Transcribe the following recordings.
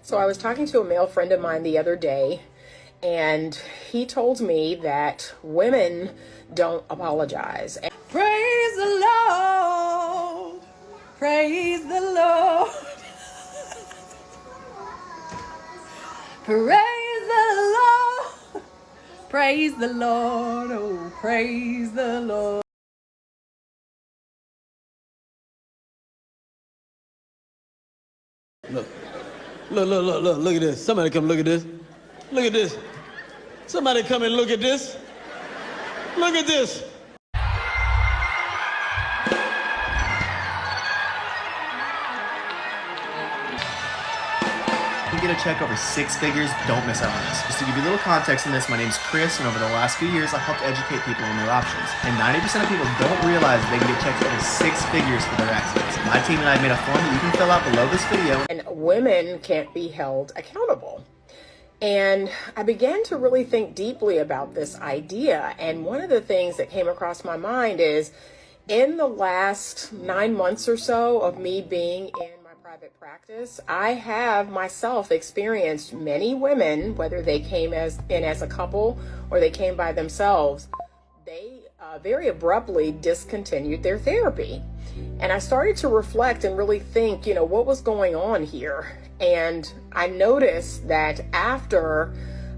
So I was talking to a male friend of mine the other day, and he told me that women don't apologize. Praise the Lord. Praise the Lord. Praise the Lord. Praise the Lord. Oh, praise the Lord. Look at this. Somebody come look at this. Look at this. Somebody come and look at this. Look at this. You get a check over 6 figures, don't miss out on this. Just to give you a little context on this, my name's Chris, and over the last few years, I've helped educate people on their options. And 90% of people don't realize they can get checks over 6 figures for their accidents. My team and I have made a form that you can fill out below this video. And women can't be held accountable. And I began to really think deeply about this idea. And one of the things that came across my mind is, in the last 9 months or so of me being in my private practice, I have myself experienced many women, whether they came in as a couple or they came by themselves, they very abruptly discontinued their therapy. And I started to reflect and really think, what was going on here? And I noticed that after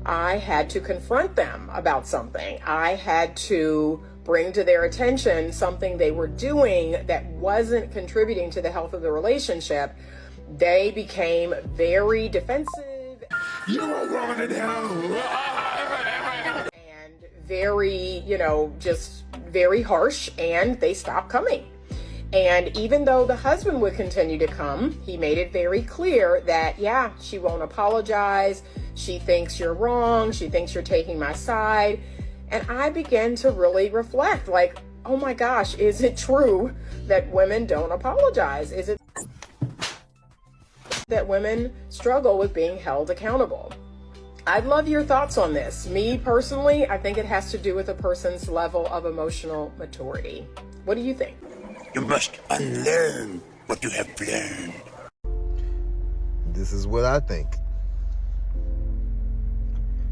I had to confront them about something, I had to bring to their attention something they were doing that wasn't contributing to the health of the relationship, they became very defensive. You are wrong in hell. And very, just very harsh, and they stopped coming. And even though the husband would continue to come, he made it very clear that, she won't apologize. She thinks you're wrong. She thinks you're taking my side. And I began to really reflect, like, oh my gosh, is it true that women don't apologize? Is it that women struggle with being held accountable? I'd love your thoughts on this. Me personally, I think it has to do with a person's level of emotional maturity. What do you think? You must unlearn what you have learned. This is what I think.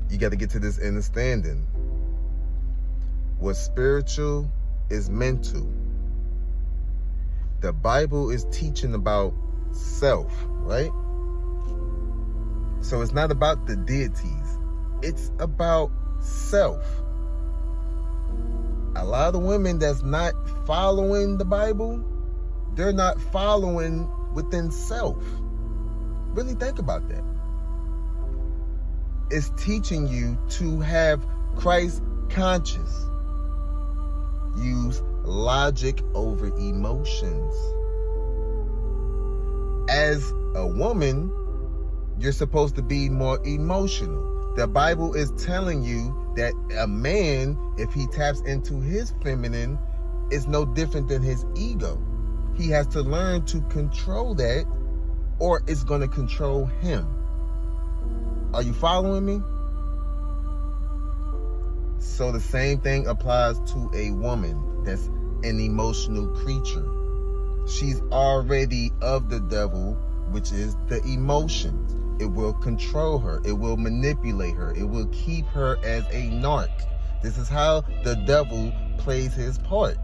You got to get to this understanding. What's spiritual is mental. The Bible is teaching about self, right? So it's not about the deities. It's about self. A lot of women that's not following the Bible, they're not following within self. Really think about that. It's teaching you to have Christ conscious. Use logic over emotions. As a woman, you're supposed to be more emotional. The Bible is telling you that a man, if he taps into his feminine, is no different than his ego. He has to learn to control that, or it's going to control him. Are you following me? So the same thing applies to a woman that's an emotional creature. She's already of the devil, which is the emotions. It will control her. It will manipulate her. It will keep her as a narc. This is how the devil plays his part.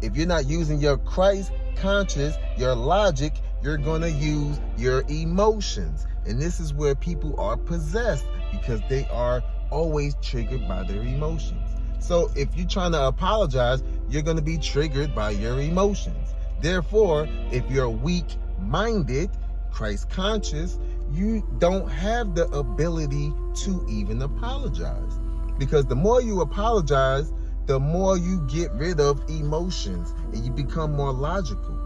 If you're not using your Christ conscious, your logic, you're going to use your emotions. And this is where people are possessed, because they are always triggered by their emotions. So if you're trying to apologize, you're going to be triggered by your emotions. Therefore, if you're weak-minded, Christ conscious, you don't have the ability to even apologize. Because the more you apologize, the more you get rid of emotions and you become more logical.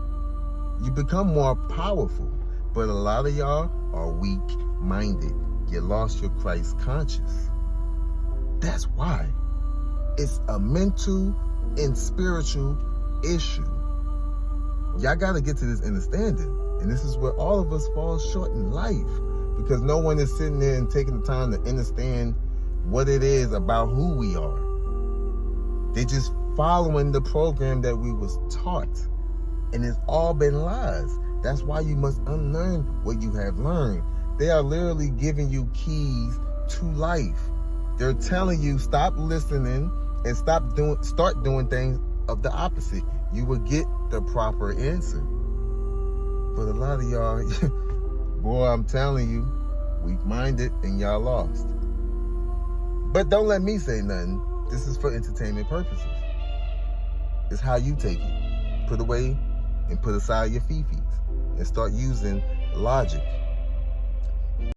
You become more powerful. But a lot of y'all are weak-minded. You lost your Christ conscious. That's why. It's a mental and spiritual issue. Y'all got to get to this understanding. And this is where all of us fall short in life, because no one is sitting there and taking the time to understand what it is about who we are. They're just following the program that we was taught. And it's all been lies. That's why you must unlearn what you have learned. They are literally giving you keys to life. They're telling you stop listening and start doing things of the opposite. You will get the proper answer. But a lot of y'all, boy, I'm telling you, weak-minded and y'all lost. But don't let me say nothing. This is for entertainment purposes. It's how you take it. Put away and put aside your fifis and start using logic.